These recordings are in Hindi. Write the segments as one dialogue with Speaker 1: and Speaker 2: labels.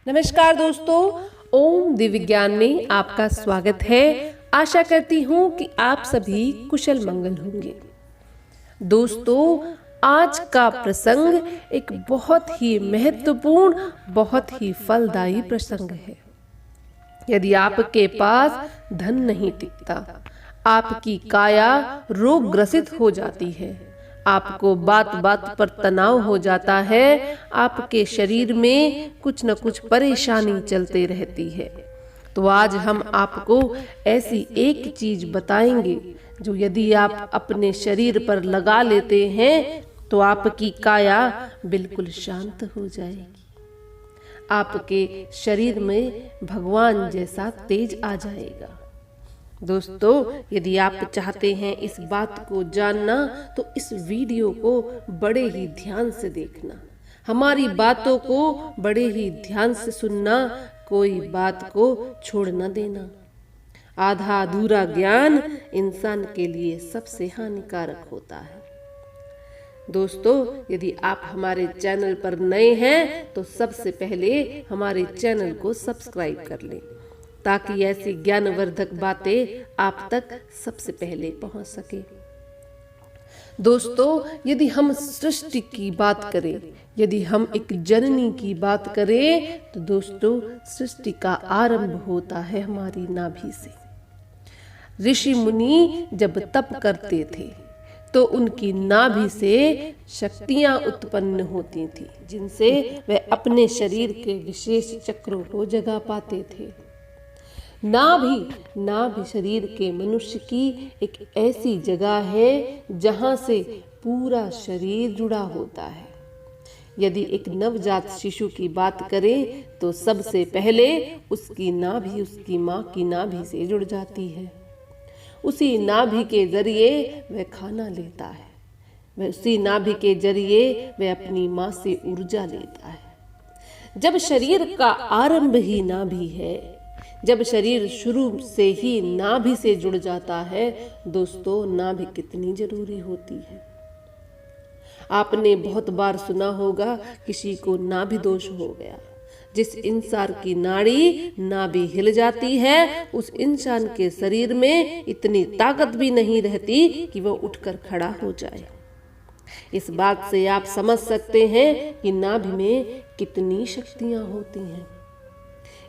Speaker 1: नमस्कार दोस्तों, ओम दिव्य विज्ञान में आपका स्वागत है। आशा करती हूँ कि आप सभी कुशल मंगल होंगे। दोस्तों, आज का प्रसंग एक बहुत ही महत्वपूर्ण, बहुत ही फलदायी प्रसंग है। यदि आपके पास धन नहीं टिकता, आपकी काया रोग ग्रसित हो जाती है, आपको बात बात पर तनाव हो जाता है, आपके शरीर में कुछ न कुछ परेशानी चलते रहती है, तो आज हम आपको ऐसी एक चीज बताएंगे जो यदि आप अपने शरीर पर लगा लेते हैं तो आपकी काया बिल्कुल शांत हो जाएगी। आपके शरीर में भगवान जैसा तेज आ जाएगा। दोस्तों, यदि आप चाहते हैं इस बात को जानना तो इस वीडियो को बड़े ही ध्यान से देखना, हमारी बातों को बड़े ही ध्यान से सुनना, कोई बात को छोड़ न देना। आधा अधूरा ज्ञान इंसान के लिए सबसे हानिकारक होता है। दोस्तों, यदि आप हमारे चैनल पर नए हैं तो सबसे पहले हमारे चैनल को सब्सक्राइब कर लें, ताकि ऐसी ज्ञानवर्धक बातें आप तक सबसे पहले पहुंच सके। दोस्तों, यदि हम सृष्टि की बात करें, यदि हम एक जननी की बात करें, तो दोस्तों सृष्टि का आरंभ होता है हमारी नाभि से। ऋषि मुनि जब तप करते थे तो उनकी नाभि से शक्तियां उत्पन्न होती थी, जिनसे वे अपने शरीर के विशेष चक्रों को जगा पाते थे। नाभि शरीर के मनुष्य की एक ऐसी जगह है जहां से पूरा शरीर जुड़ा होता है। यदि एक नवजात शिशु की बात करें तो सबसे पहले उसकी नाभि उसकी माँ की नाभि से जुड़ जाती है। उसी नाभि के जरिए वह खाना लेता है, वह उसी नाभि के जरिए वह अपनी माँ से ऊर्जा लेता है। जब शरीर का आरंभ ही नाभि है, जब शरीर शुरू से ही नाभि से जुड़ जाता है, दोस्तों नाभि कितनी जरूरी होती है। आपने बहुत बार सुना होगा किसी को नाभि दोष हो गया। जिस इंसान की नाभि हिल जाती है, उस इंसान के शरीर में इतनी ताकत भी नहीं रहती कि वह उठकर खड़ा हो जाए। इस बात से आप समझ सकते हैं कि नाभि में कितनी शक्तियां होती हैं।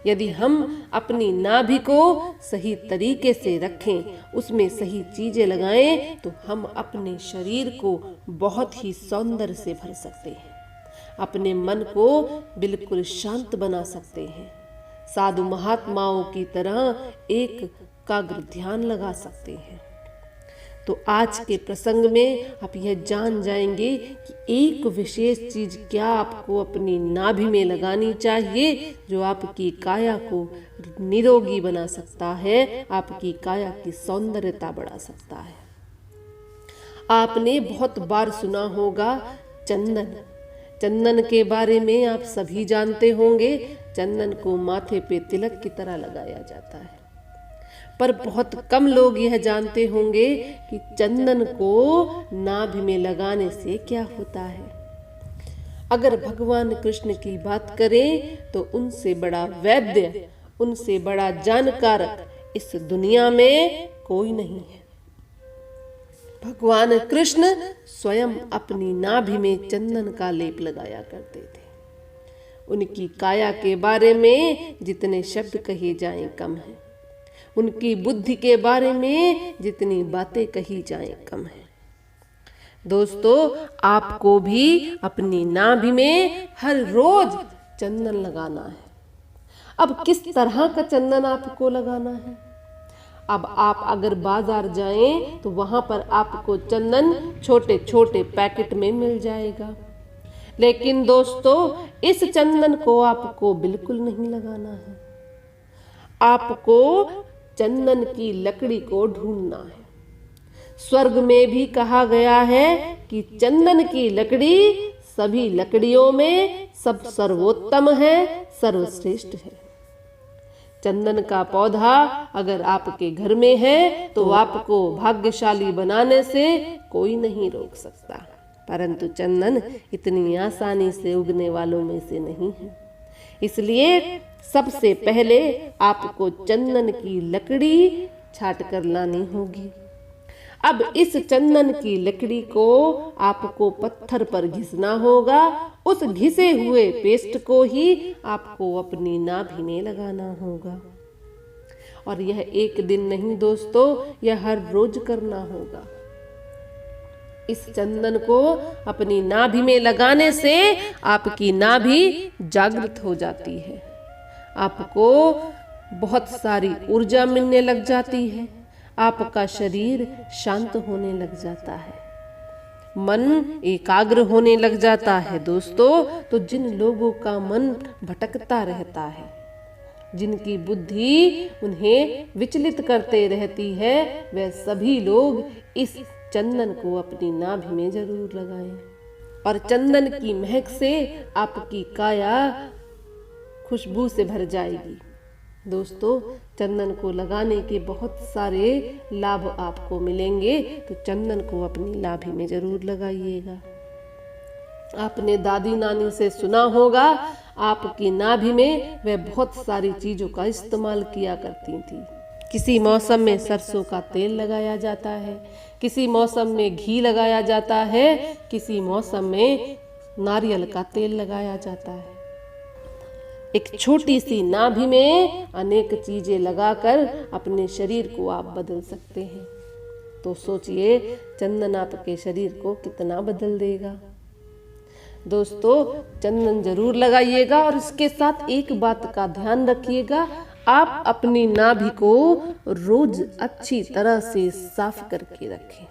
Speaker 1: यदि हम अपनी नाभि को सही तरीके से रखें, उसमें सही चीजें लगाएं, तो हम अपने शरीर को बहुत ही सौंदर्य से भर सकते हैं, अपने मन को बिल्कुल शांत बना सकते हैं, साधु महात्माओं की तरह एकाग्र ध्यान लगा सकते हैं। तो आज के प्रसंग में आप यह जान जाएंगे कि एक विशेष चीज क्या आपको अपनी नाभि में लगानी चाहिए, जो आपकी काया को निरोगी बना सकता है, आपकी काया की सौंदर्यता बढ़ा सकता है। आपने बहुत बार सुना होगा चंदन के बारे में आप सभी जानते होंगे। चंदन को माथे पे तिलक की तरह लगाया जाता है, पर बहुत कम लोग यह जानते होंगे कि चंदन को नाभि में लगाने से क्या होता है। अगर भगवान कृष्ण की बात करें तो उनसे बड़ा वैद्य, उनसे बड़ा जानकार इस दुनिया में कोई नहीं है। भगवान कृष्ण स्वयं अपनी नाभि में चंदन का लेप लगाया करते थे। उनकी काया के बारे में जितने शब्द कहे जाएं कम है, उनकी बुद्धि के बारे में जितनी बातें कही जाएं कम है। दोस्तों, आपको भी अपनी नाभि में हर रोज चंदन लगाना है। अब किस तरह का चंदन आपको लगाना है? अब आप अगर बाजार जाएं तो वहां पर आपको चंदन छोटे छोटे पैकेट में मिल जाएगा, लेकिन दोस्तों इस चंदन को आपको बिल्कुल नहीं लगाना है। आपको चंदन की लकड़ी को ढूंढना है। स्वर्ग में भी कहा गया है कि चंदन की लकड़ी सभी लकड़ियों में सब सर्वोत्तम है, सर्वश्रेष्ठ है। चंदन का पौधा अगर आपके घर में है तो आपको भाग्यशाली बनाने से कोई नहीं रोक सकता, परंतु चंदन इतनी आसानी से उगने वालों में से नहीं है। इसलिए सबसे पहले आपको चंदन की लकड़ी छाट कर लानी होगी। अब इस चंदन की लकड़ी को आपको पत्थर पर घिसना होगा। उस घिसे हुए पेस्ट को ही आपको अपनी नाभि में लगाना होगा। और यह एक दिन नहीं दोस्तों, यह हर रोज करना होगा। इस चंदन को अपनी नाभि में लगाने से आपकी नाभि जागृत हो जाती है। आपको बहुत सारी ऊर्जा मिलने लग जाती है। आपका शरीर शांत होने लग जाता है, मन एकाग्र होने लग जाता है दोस्तों। तो जिन लोगों का मन भटकता रहता है, जिनकी बुद्धि उन्हें विचलित करते रहती है, वे सभी लोग इस चंदन को अपनी नाभि में जरूर लगाएं। और चंदन की महक से आपकी काया खुशबू से भर जाएगी। दोस्तों, चंदन को लगाने के बहुत सारे लाभ आपको मिलेंगे, तो चंदन को अपनी नाभि में जरूर लगाइएगा। आपने दादी नानी से सुना होगा, आपकी नाभि में वे बहुत सारी चीजों का इस्तेमाल किया करती थी। किसी मौसम में सरसों का तेल लगाया जाता है, किसी मौसम में घी लगाया जाता है, किसी मौसम में नारियल का तेल लगाया जाता है। एक छोटी सी नाभि में अनेक चीजें लगाकर अपने शरीर को आप बदल सकते हैं। तो सोचिए, चंदन आपके शरीर को कितना बदल देगा। दोस्तों, चंदन जरूर लगाइएगा और इसके साथ एक बात का ध्यान रखिएगा, आप अपनी नाभि को रोज अच्छी तरह से साफ करके रखें।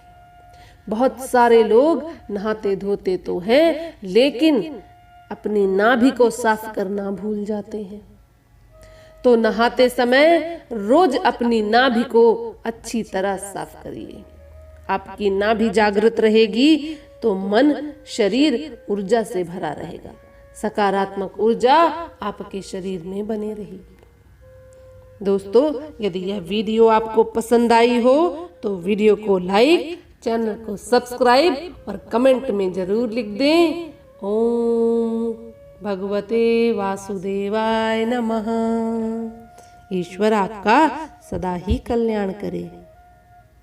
Speaker 1: बहुत सारे लोग नहाते धोते तो हैं, लेकिन अपनी नाभि को साफ करना भूल जाते हैं। तो नहाते समय रोज अपनी नाभि को अच्छी तरह साफ करिए। आपकी नाभि जागृत रहेगी तो मन, शरीर ऊर्जा से भरा रहेगा। सकारात्मक ऊर्जा आपके शरीर में बने रहेगी। दोस्तों, यदि यह वीडियो आपको पसंद आई हो तो वीडियो को लाइक, चैनल को सब्सक्राइब और कमेंट में जरूर लिख दें। ओम भगवते वासुदेवाय नमः। ईश्वर आपका सदा ही कल्याण करे।